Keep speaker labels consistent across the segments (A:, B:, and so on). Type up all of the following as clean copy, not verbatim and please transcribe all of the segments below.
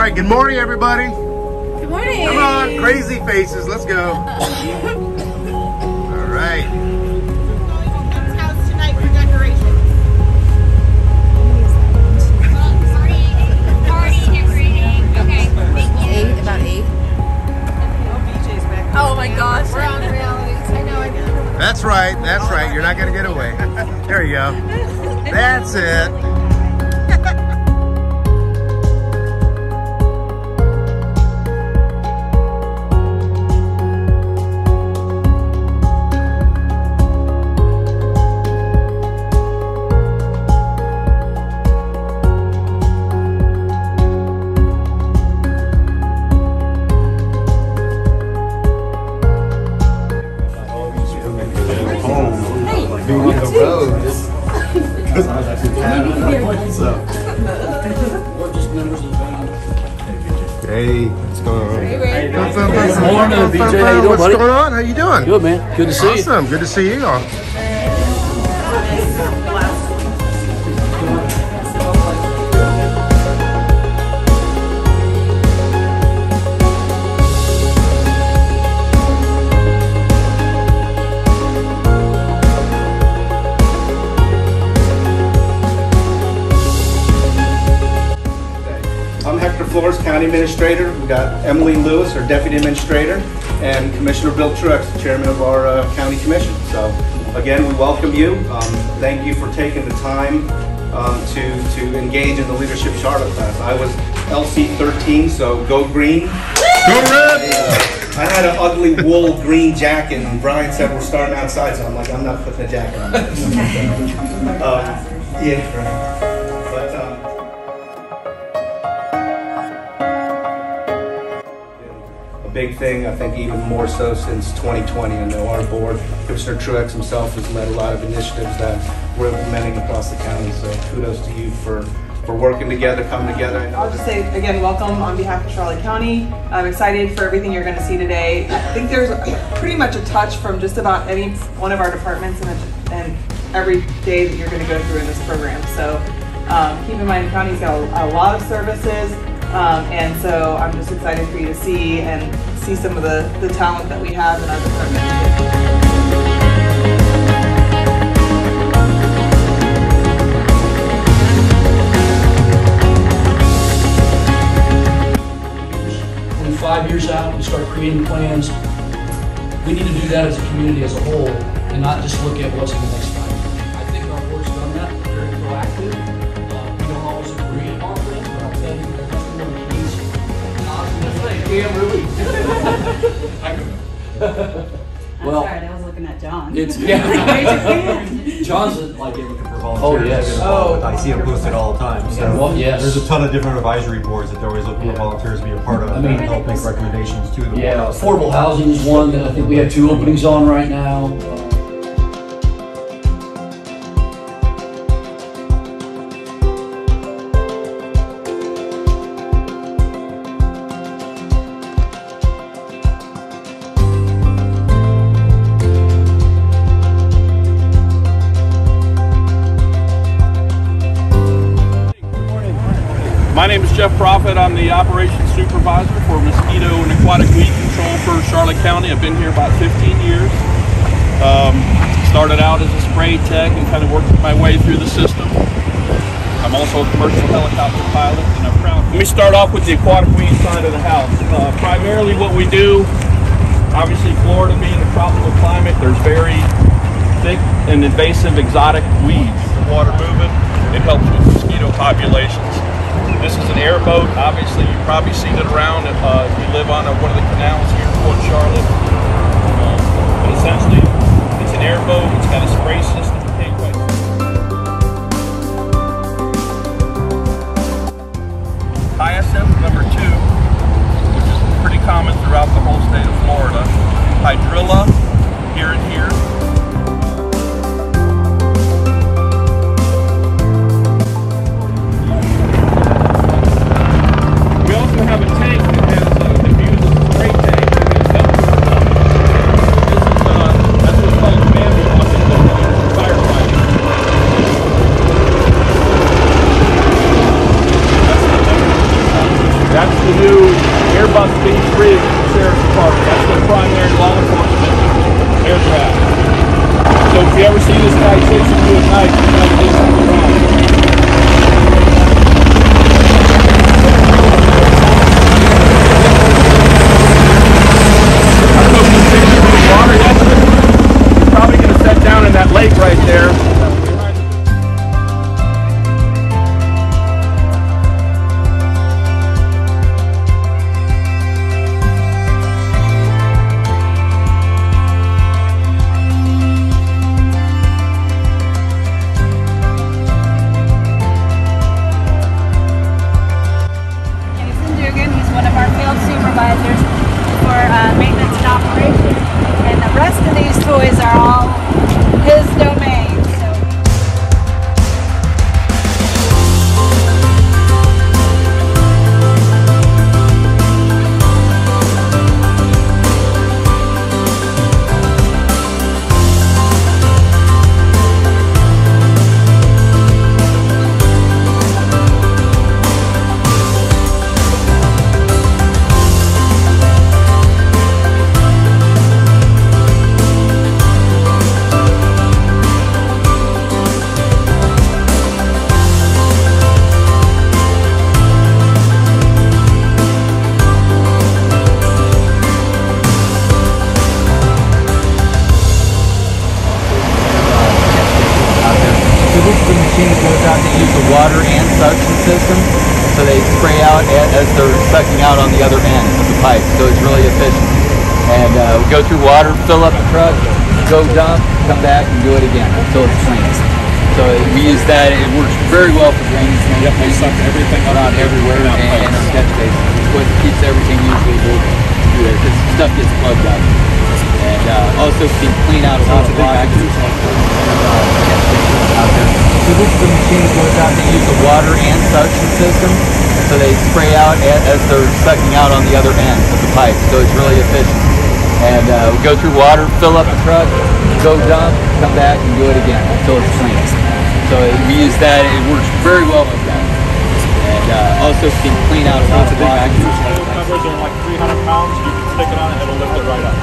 A: right, good morning, everybody.
B: Good morning.
A: Come on, crazy faces, let's go. All right.
C: House tonight for decorations.
B: Party decorating. Okay. About 8. Oh my gosh.
C: We're on realities. I know.
A: That's right, you're not gonna get away. There you go. That's it. Being on the road. Hey, what's going on?
D: Good morning, BJ. How you doing,
A: What's
D: buddy?
A: going on? How you doing?
D: Good, man. Good to see you.
A: Awesome. Good to see you all.
E: Flores County Administrator. We got Emily Lewis, our Deputy Administrator, and Commissioner Bill Truex, the Chairman of our County Commission. So again, we welcome you. Thank you for taking the time to engage in the Leadership Charlotte class. I was LC 13, so go green.
A: Go red!
E: I had an ugly wool green jacket, and Brian said we're starting outside, so I'm like, I'm not putting a jacket on. Yeah, right. Big thing, I think even more so since 2020. I know our board, Commissioner Truex himself, has led a lot of initiatives that we're implementing across the county, so kudos to you for working together, coming together.
F: I'll just say again, welcome on behalf of Charlotte County. I'm excited for everything you're going to see today. I think there's pretty much a touch from just about any one of our departments and every day that you're going to go through in this program. So keep in mind, the county's got a lot of services. And so I'm just excited for you to see some of the talent that we have in our department.
D: When 5 years out, we start creating plans. We need to do that as a community as a whole and not just look at what's in the next 5 years. I think our board's done that, very proactive. We don't always agree on things, but I'll tell you, yeah, really.
G: Well, sorry, I was looking at John.
D: It's John's like
H: looking for volunteers.
D: Oh yes.
H: I see them posted all the time. So
D: well, yes.
H: There's a ton of different advisory boards that they're always looking for volunteers to be a part of. And help make recommendations to the board.
D: Yeah, affordable housing is one that I think we have 2 openings on right now.
I: My name is Jeff Profit. I'm the operations supervisor for mosquito and aquatic weed control for Charlotte County. I've been here about 15 years. Started out as a spray tech and kind of worked my way through the system. I'm also a commercial helicopter pilot, and I'm proud. Let me start off with the aquatic weed side of the house. Primarily what we do, obviously Florida being a tropical climate, there's very thick and invasive exotic weeds. The water moving, it helps with mosquito populations. This is an airboat. Obviously, you've probably seen it around if you live on one of the canals here in Port Charlotte. But essentially, it's an airboat. It's got a spray system to take away. Hyacinth number 2, which is pretty common throughout the whole state of Florida. Hydrilla, here and here. We also have a tank that has diffused spray tank that helps their primary law enforcement aircraft. So if you ever see this guy chasing you at night, you know there's something wrong. Probably going to set down in that lake right there.
J: He's one of our field supervisors for maintenance and operations, and the rest of these toys are all his domain.
K: Goes out to use the water and suction system, so they spray out as they're sucking out on the other end of the pipe, so it's really efficient. And we go through water, fill up the truck, go dump, come back and do it again until it's clean. So we use that, it works very well for drainage.
I: Yep, they suck everything
K: around everywhere and our catch basin. It's what keeps everything usually moving through there, because stuff gets plugged up. And also can clean out a lot of water. So this is the machine that goes out to use the water and suction system, so they spray out as they're sucking out on the other end of the pipe, so it's really efficient. And we go through water, fill up the truck, go dump, come back and do it again until it's clean. So we use that, it works very well with that. And also can clean out a lot of water.
I: Covers are like 300 pounds, you can stick it on it, it'll lift it right up.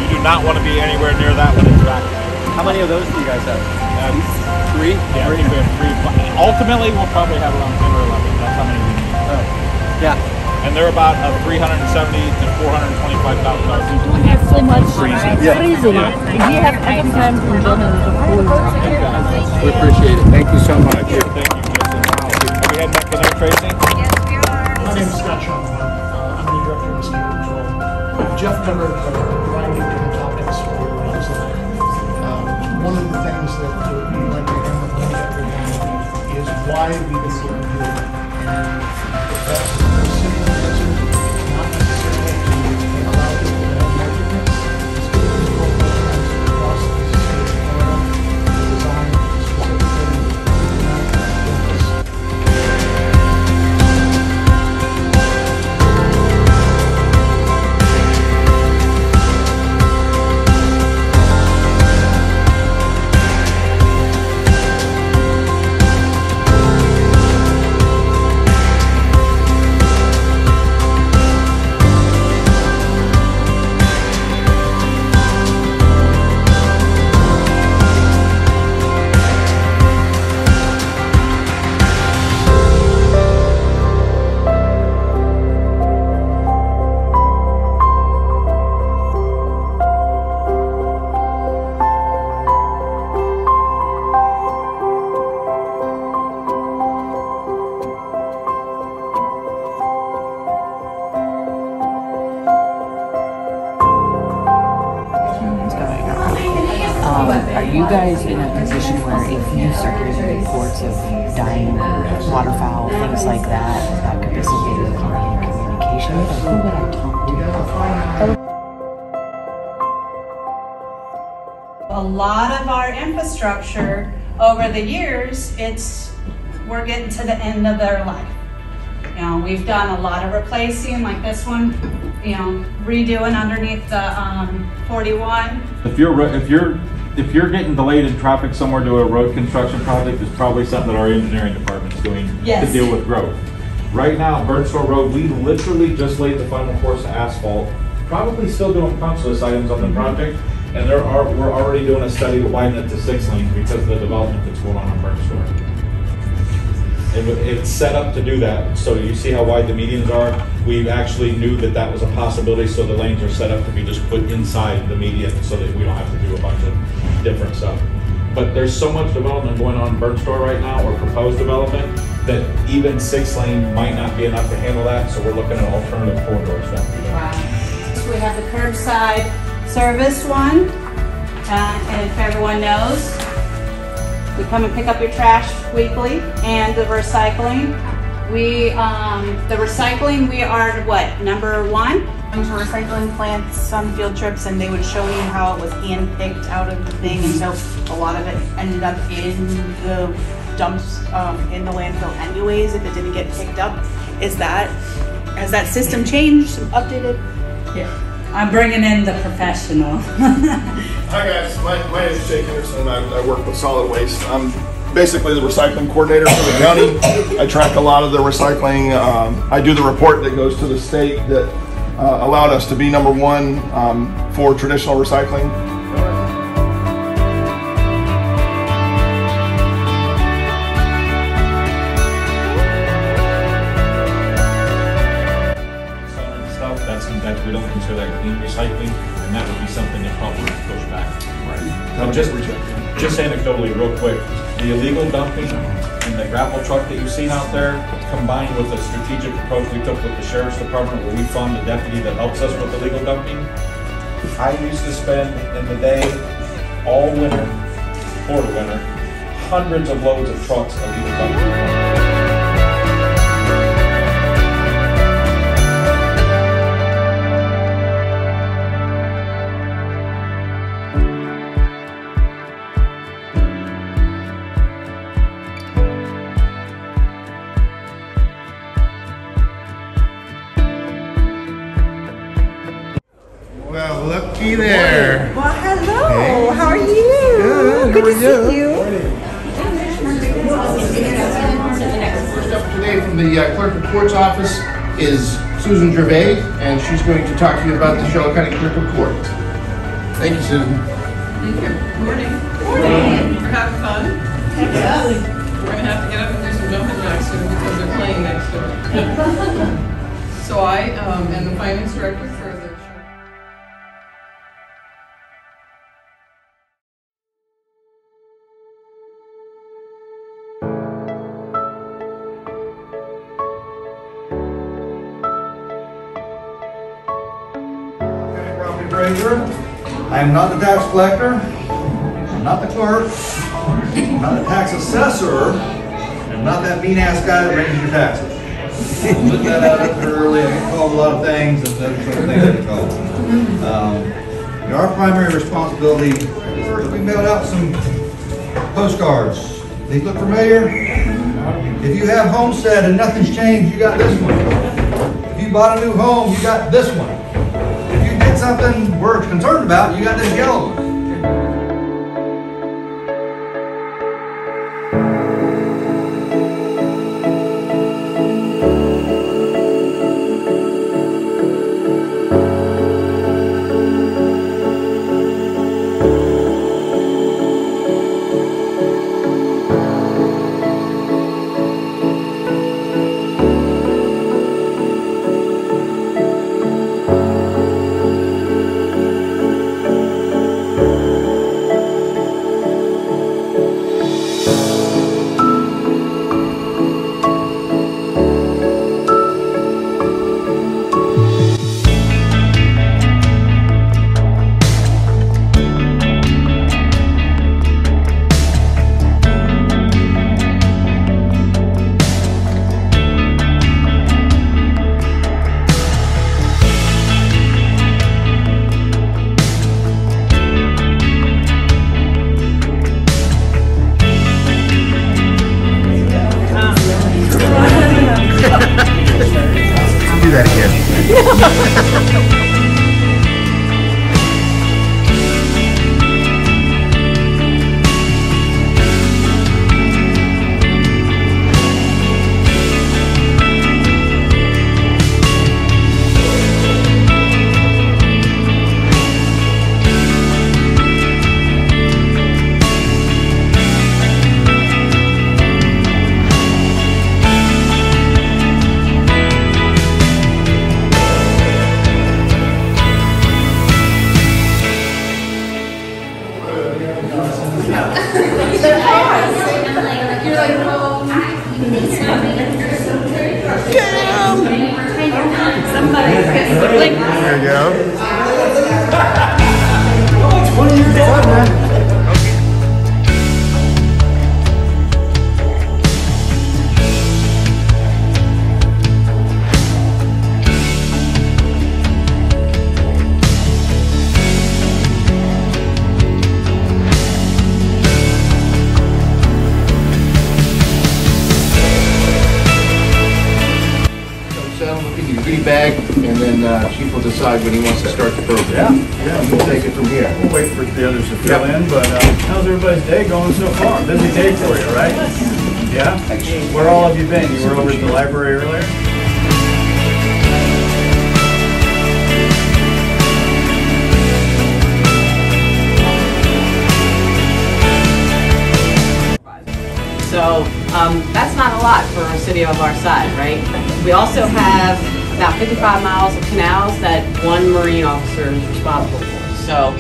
I: You do not want to be anywhere near that when it's vacuuming.
H: How many of those do you guys have?
I: 3? Yeah, I think we have 3. Ultimately, we'll probably have around 10 or 11. That's how many we need.
H: Yeah.
I: And they're about $370,000 to $425,000.
J: We have so much
I: freezing.
J: freezing. We have every time from
K: We appreciate it.
H: Thank you so much.
I: Thank you, Jason. Are we heading back in there, Tracy?
J: Yes, we are.
L: My name is Scott Schoenberg. I'm the director of mosquito control. Jeff covered a variety of different topics for his life. One of the things that we like to hammer home to everyone is why we do what we do. And that's a simple answer, not necessarily to allow people to have measurements. Mosquito control programs across the state of Florida are designed specifically for that purpose.
B: Are you guys in a position where if you start getting reports of dying waterfowl, things like that, that could be something that can be in communication? Or who would I talk to?
J: A lot of our infrastructure over the years, we're getting to the end of their life. You know, we've done a lot of replacing, like this one, you know, redoing underneath the 41.
I: If you're getting delayed in traffic somewhere to a road construction project, it's probably something that our engineering department's doing to deal with growth. Right now, Birdsville Road, we literally just laid the final course of asphalt
M: probably still doing punch list items on the project, and we're already doing a study to widen it to 6 lanes because of the development that's going on Burnt Store. It's set up to do that. So you see how wide the medians are? We actually knew that that was a possibility, so the lanes are set up to be just put inside the median so that we don't have to do a bunch of different stuff. But there's so much development going on in Burnt Store right now, or proposed development, that even 6 lane might not be enough to handle that, so we're looking at alternative corridors now.
J: Wow. So we have the curbside service one, and if everyone knows, we come and pick up your trash weekly, and the recycling. The recycling, we are what, number 1?
F: Went to recycling plants on field trips, and they would show you how it was hand-picked out of the thing, and so a lot of it ended up in the dumps in the landfill anyways if it didn't get picked up. Has that system changed, updated?
J: Yeah. I'm bringing in the professional.
N: Hi guys, my name is Jake Henderson. I work with solid waste. I'm basically the recycling coordinator for the county. I track a lot of the recycling. I do the report that goes to the state that allowed us to be number 1 for traditional recycling.
M: That we don't consider that clean recycling, and that would be something that probably would push back.
N: Right.
M: Just anecdotally, real quick, the illegal dumping and the grapple truck that you've seen out there, combined with the strategic approach we took with the sheriff's department, where we fund a deputy that helps us with illegal dumping. I used to spend in the day, all winter, Florida winter, hundreds of loads of trucks of illegal dumping.
A: Well, looky there.
C: Well, hello.
A: Hey.
C: How are you?
A: Good.
C: Good to see you.
L: First up today from the Clerk of Court's office is Susan Gervais, and she's going to talk to you about the Charlotte County Clerk of Court. Thank you, Susan.
O: Thank you. Morning. Morning. We're having fun.
C: Yeah.
O: We're going to have to get up and do some jumping jacks soon because they're playing next door. So I am the finance director for the
P: I am not the tax collector, I'm not the clerk, I'm not the tax assessor, and I'm not that mean-ass guy that raises your taxes. Put that out there early. I get called a lot of things, and those sort of things I get called. Our primary responsibility is first we mailed out some postcards. These look familiar? If you have homestead and nothing's changed, you got this one. If you bought a new home, you got this one. Something we're concerned about, you got this yellow one.
Q: then Chief will decide when he wants to start the program.
R: Yeah,
Q: We'll take it from here.
R: We'll wait for the others to fill in, but how's everybody's day going so far? Busy day for you, right? Yeah? Where all have you been? You were over at the library earlier?
B: So that's not a lot for a city of our size, right? We also have about 55 miles of canals that one Marine officer is responsible for. So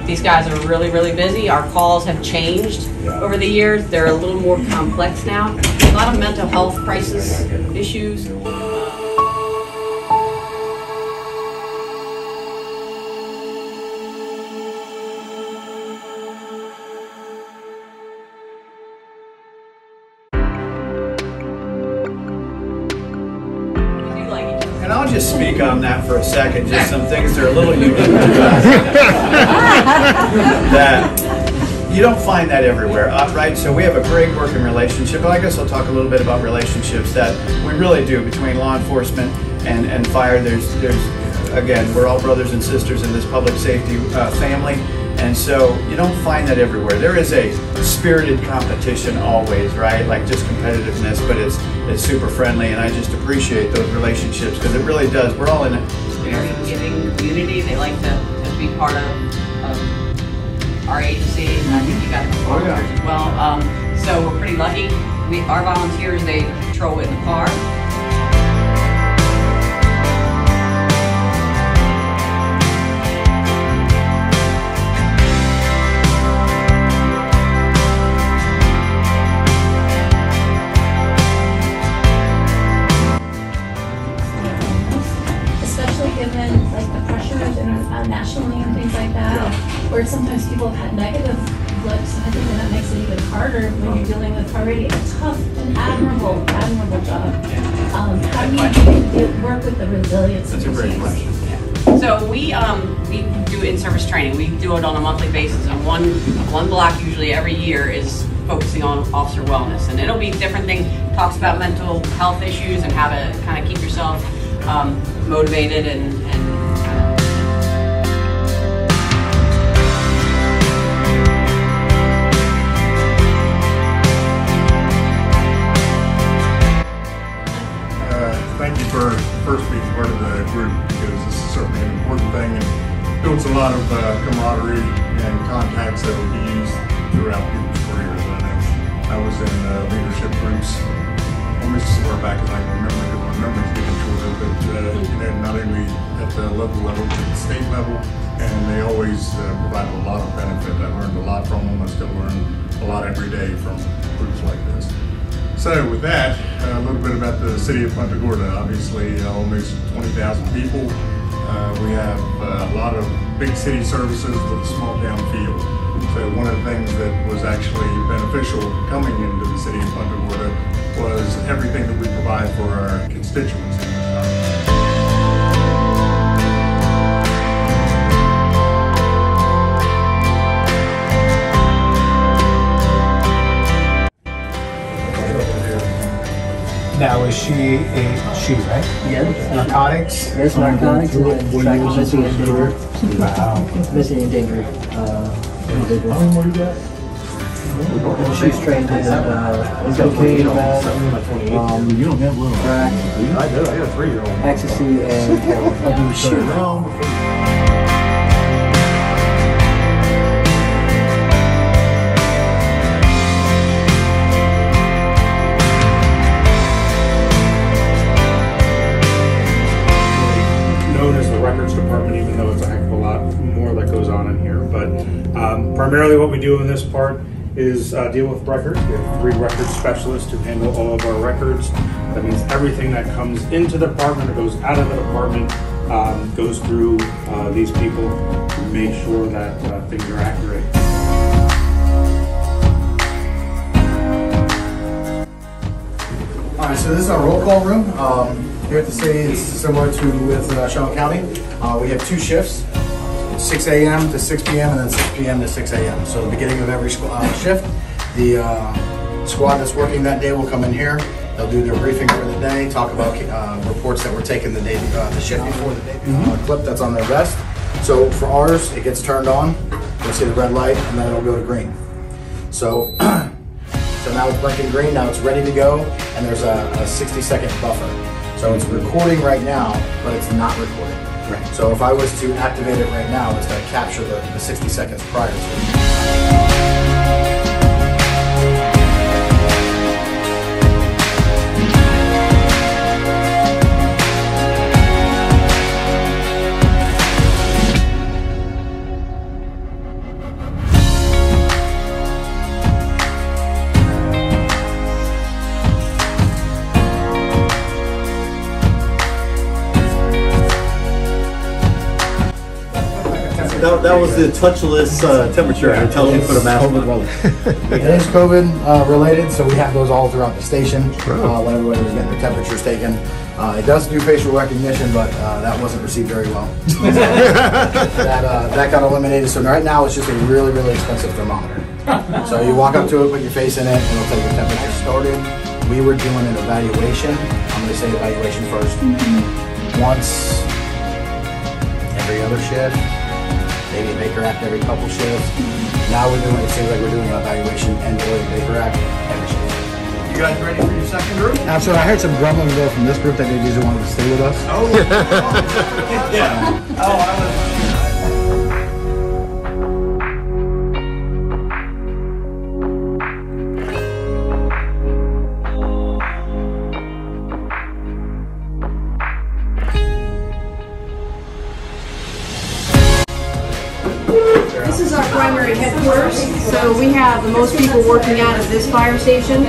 B: these guys are really, really busy. Our calls have changed over the years. They're a little more complex now. A lot of mental health crisis issues.
S: And I'll just speak on that for a second, just some things that are a little unique to us. That you don't find that everywhere, right? So we have a great working relationship. I guess I'll talk a little bit about relationships that we really do between law enforcement and fire. There's again, we're all brothers and sisters in this public safety family. And so you don't find that everywhere. There is a spirited competition always, right? Like just competitiveness, but it's super friendly, and I just appreciate those relationships because it really does. We're all in a
B: very giving community. They like to be part of our agency, and I think you got volunteers as well. So we're pretty lucky. Our volunteers, they patrol in the car.
T: Given like the pressures internationally and things like that, where sometimes people have had negative blips, and I think that makes it even harder when you're dealing with already a tough and admirable job. How do you work with the resilience?
S: That's a great question.
B: So we do in-service training. We do it on a monthly basis, and one block usually every year is focusing on officer wellness, and it'll be different things. Talks about mental health issues and how to kind of keep yourself motivated and
R: Thank you for first being part of the group, because this is certainly an important thing and builds a lot of camaraderie and contacts that will be used throughout people's careers. I was in leadership groups almost as far back as I can remember, because my memory's getting shorter, but not only at the local level, but at the state level, and they always provide a lot of benefit. I learned a lot from them. I still learn a lot every day from groups like this. So with that, a little bit about the city of Punta Gorda. Obviously, almost 20,000 people. We have a lot of big city services with a small town feel. So one of the things that was actually beneficial coming into the city of Punta Gorda was everything that we provide for our constituents in this town.
A: Now, is she right?
U: Yes.
A: Narcotics?
U: Yes, narcotics and tracking missing and endangered.
A: Wow.
U: Missing and endangered individuals.
R: How many more you got?
U: And she's trained in cocaine,
R: you don't have little.
U: crack,
R: I do. I got a 3-year-old.
U: ecstasy, and heroin.
V: Known as the records department, even though it's a heck of a lot more that goes on in here. But primarily what we do in this part is deal with records. We have 3 record specialists who handle all of our records. That means everything that comes into the department or goes out of the department goes through these people to make sure that things are accurate.
W: All right, so this is our roll call room. Here at the city, it's similar to with Shelton County. We have 2 shifts, 6 a.m. to 6 p.m. and then 6 p.m. to 6 a.m. So the beginning of every shift, the squad that's working that day will come in here They'll do their briefing for the day, talk about reports that were taken the day, the shift before the day, clip that's on their vest. So for ours, it gets turned on. You'll see the red light, and then it'll go to green. So, so now it's blinking green. Now it's ready to go, and there's a 60-second buffer. So it's recording right now, but it's not recording. Right. So if I was to activate it right now, it's going to capture the 60 seconds prior to it.
H: That was the touchless temperature until you put a mask on.
W: It is COVID related, so we have those all throughout the station when everybody was getting their temperatures taken. It does do facial recognition, but that wasn't received very well. that got eliminated. So right now it's just a really, really expensive thermometer. So you walk up to it, put your face in it, and it'll tell you your temperature started. We were doing an evaluation. I'm going to say evaluation first. Once every other shift. Maybe a Baker Act every couple shifts. Now we're doing, it seems like we're doing an evaluation and doing Baker Act every shift.
S: You guys ready for your second group?
W: Absolutely. I heard some grumbling though from this group that they just wanted to stay with us.
S: Oh, yeah. Oh, I was.
D: This is our primary headquarters, so we have the most people working out of this fire station.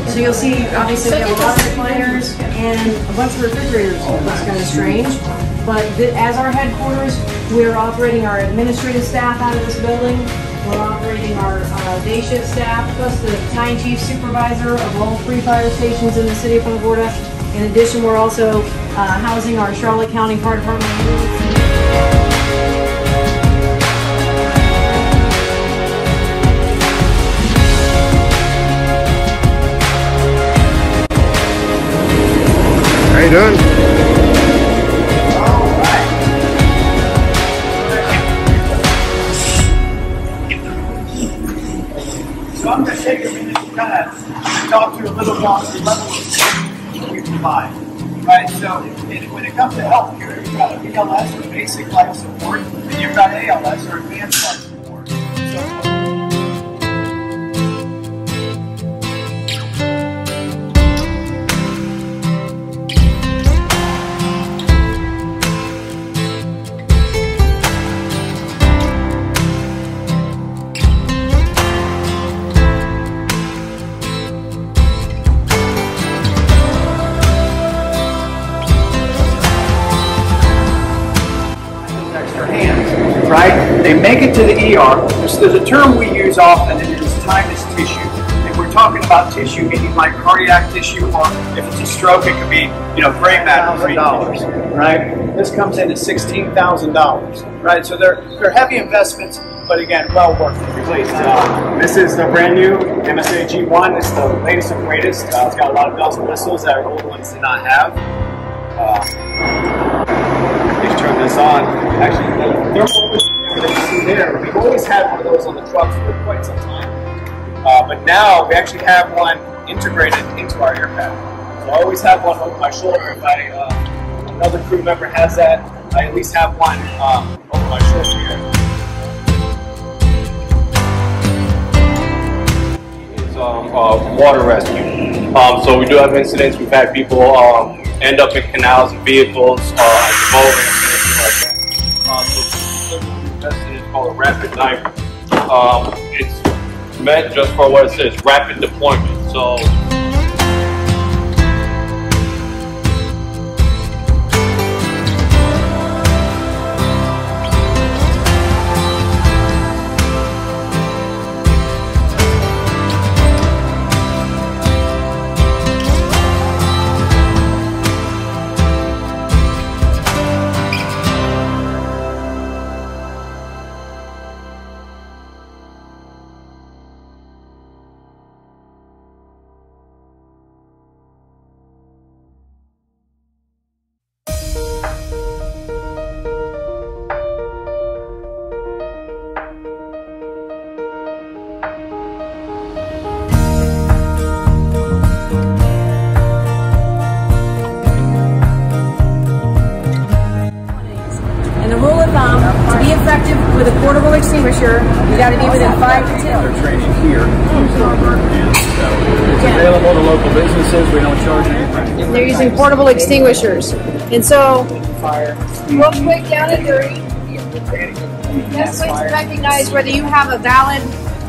D: So you'll see, obviously, we have a lot of recliners and a bunch of refrigerators. That's kind of strange. But as our headquarters, we're operating our administrative staff out of this building. We're operating our day shift staff, plus the battalion chief supervisor of all 3 fire stations in the city of Punta Gorda. In addition, we're also housing our Charlotte County Fire Department.
A: How you doing?
S: So I'm going to take a minute to kind of talk to you a little about the level of we provide. Right, so when it comes to healthcare, you've got BLS or basic life support, and you've got ALS or advanced life support. Right? They make it to the ER. There's a term we use often, and it is time is tissue. And we're talking about tissue, meaning like cardiac tissue, or if it's a stroke, it could be, gray matter, $1,000, right? This comes in at $16,000, right? So they're heavy investments, but again, well worth it.
E: This is the brand new MSA G1. It's the latest and greatest. It's got a lot of bells and whistles that our old ones did not have. Just turn this on. Actually, the thermal that you see there, we've always had one of those on the trucks for quite some time. But now we actually have one integrated into our aircraft. So I always have one over my shoulder. If another crew member has that, I at least have one over my shoulder here.
G: It's water rescue. So we do have incidents. We've had people end up in canals and vehicles at the moment and anything like that. So we invested is called a rapid knife. It's meant just for what it says, rapid deployment. So
D: thumb, to be effective with a portable extinguisher, you got to be within 5 to 10.
E: They're training here. It's available to local businesses. We don't charge anything.
D: They're using portable extinguishers. And so, real quick, down and dirty. Best way to recognize whether you have a valid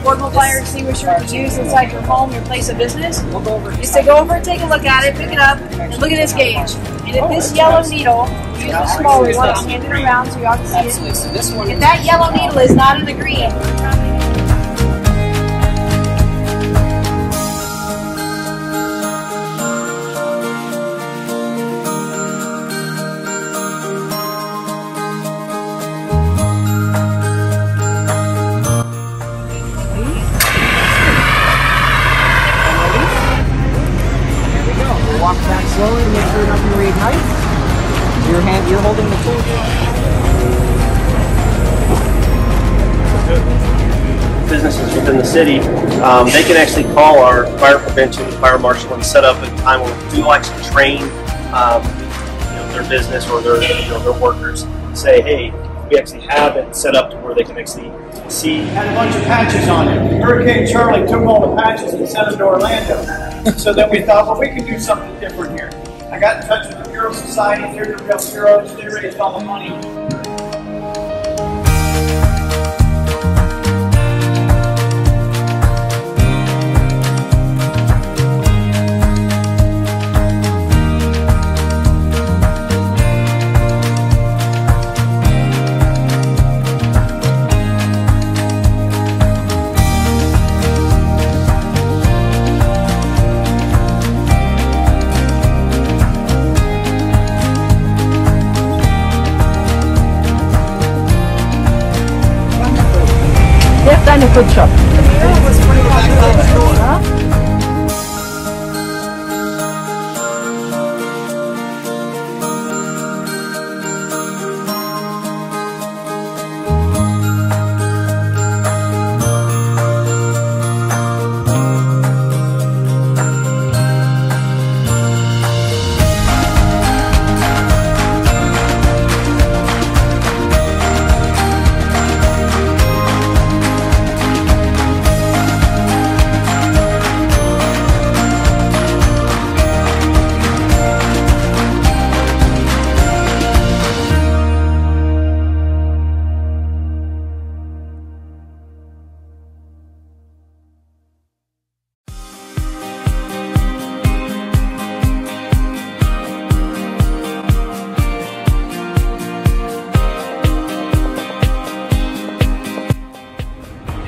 D: portable fire extinguisher to use inside your home, your place of business, is to go over and take a look at it, pick it up, and look at this gauge. And if this yellow needle, use the smaller one, I'll hand it around so you all can see it. If that yellow needle is not in the green,
B: walk back slowly to make sure nothing reignites. You're holding the tool.
E: Businesses within the city, they can actually call our fire prevention, fire marshal, and set up a time where we will actually train their business or their workers. Say, hey, we actually have it set up to where they can actually see.
S: Had a bunch of patches on it. Hurricane Charlie took all the patches and sent them to Orlando. So then we thought, well, we could do something different here. I got in touch with the Bureau Society. They're the real heroes. They raised all the money.
B: They've done a good job.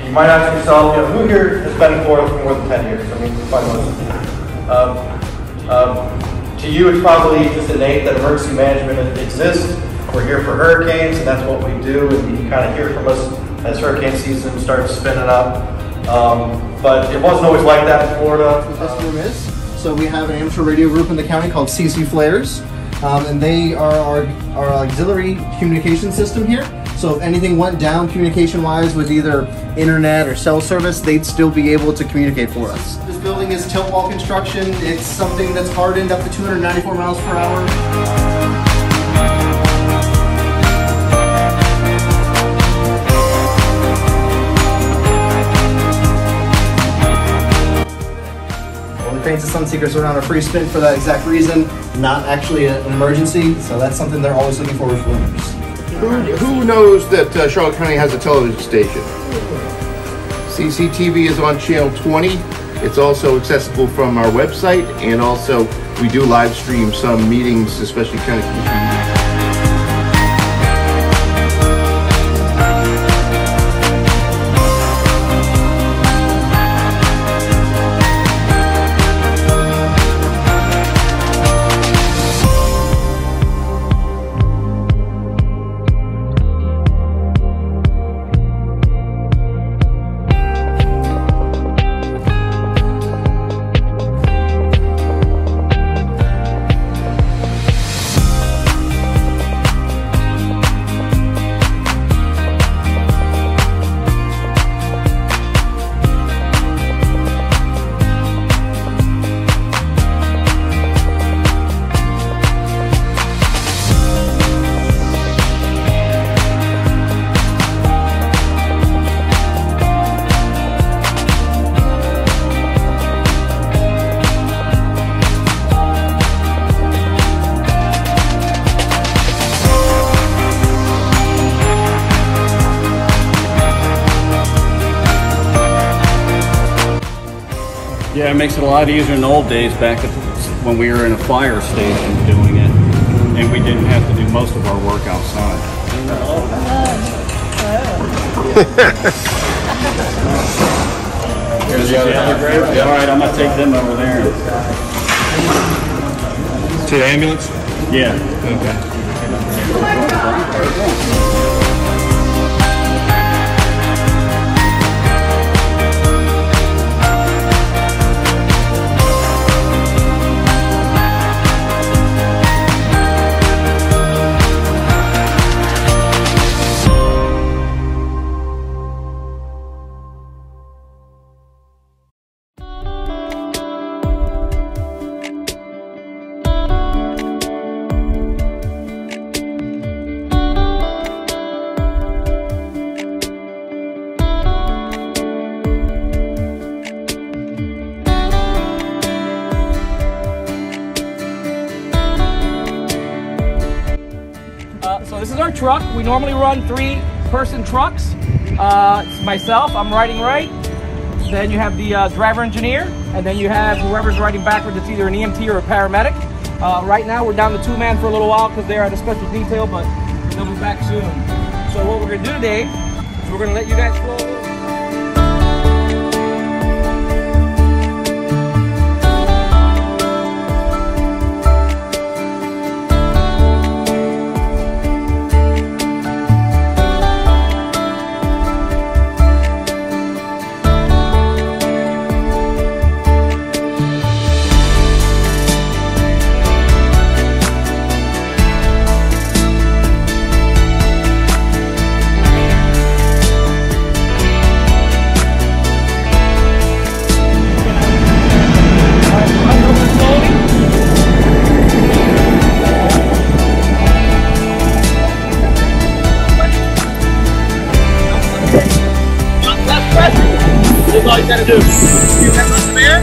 P: You might ask yourself, who here has been in Florida for more than 10 years? I mean, probably most of you. To you, it's probably just innate that emergency management exists. We're here for hurricanes, and that's what we do, and you kind of hear from us as hurricane season starts spinning up. But it wasn't always like that in Florida.
W: This room is. So we have an amateur radio group in the county called CC Flares, and they are our auxiliary communication system here. So if anything went down communication-wise with either internet or cell service, they'd still be able to communicate for us. This building is tilt wall construction. It's something that's hardened up to 294 miles per hour. Paints and sun seekers are on a free spin for that exact reason, not actually an emergency, so that's something they're always looking forward for winners.
Q: Who knows that Charlotte County has a television station? CCTV is on channel 20. It's also accessible from our website, and also we do live stream some meetings, especially county commission meetings.
F: Yeah, it makes it a lot easier in the old days back when we were in a fire station doing it, and we didn't have to do most of our work outside.
M: Here's the other grave.
F: All right, I'm gonna take them over there.
M: To the ambulance?
F: Yeah.
M: Okay.
I: So this is our truck. We normally run 3-person trucks. It's myself, I'm riding right. Then you have the driver engineer, and then you have whoever's riding backwards. It's either an EMT or a paramedic. Right now we're down to 2-man for a little while because they're at a special detail, but they'll be back soon. So what we're gonna do today is we're gonna let you guys flow. That's all you gotta do. You have lots of air?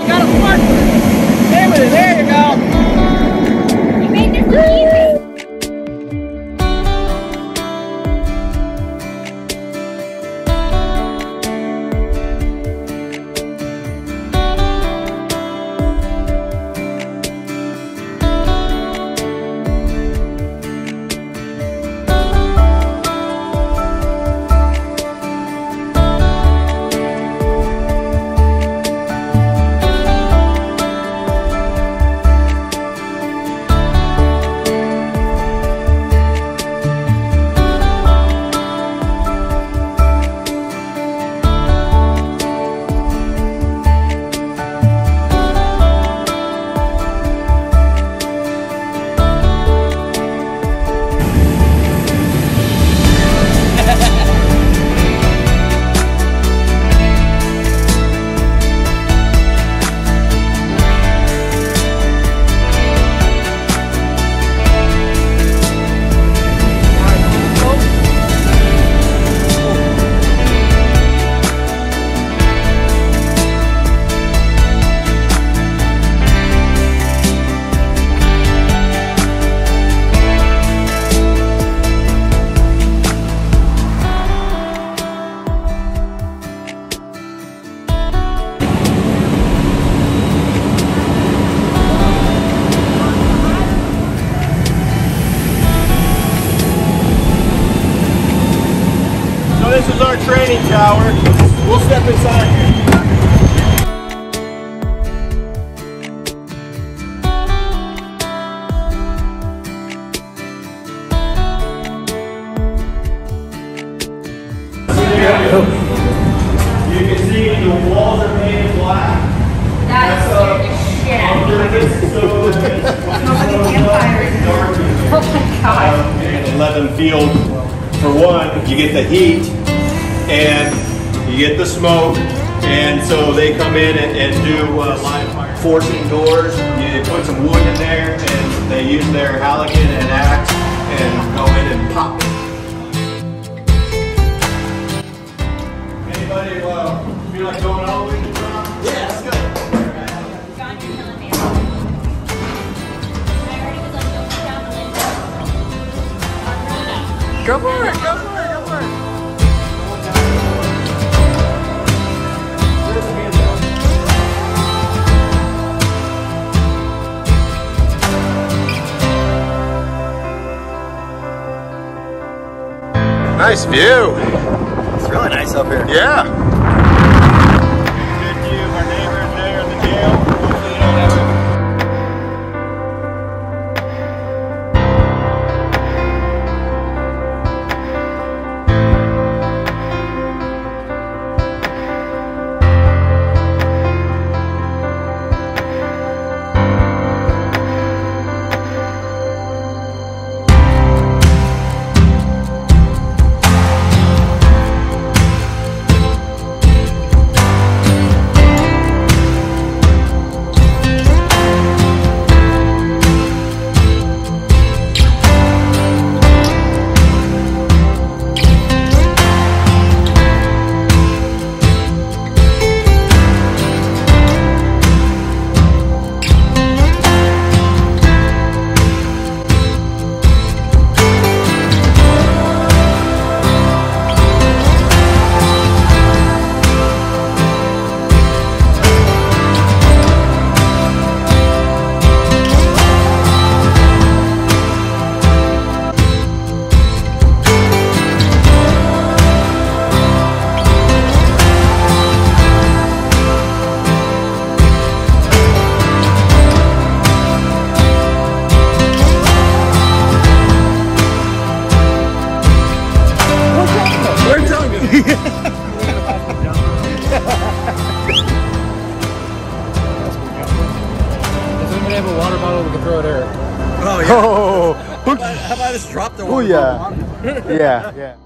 I: You gotta flush with it. Stay with it. There you go. You made this so easy.
E: This is our training tower. We'll step inside here. You can see the walls are painted black. That's shit. Oh my God. And let them feel, for one, you get the heat and you get the smoke, and so they come in and do live fire. Forcing doors, you put some wood in there and they use their halcyon and axe and go in and pop it. Anybody feel like going all the way to the top? Yeah, let's go.
A: Go for it, go for it, go for it. Nice view.
W: It's really nice up here.
A: Yeah.
E: Good view of our neighbors there in the jail. Hopefully you don't have to.
I: Have a water bottle, we can throw it there.
W: Oh, yeah.
A: Oh,
W: How about I just drop the
A: oh
W: water
A: yeah.
W: bottle on?
A: Yeah, yeah.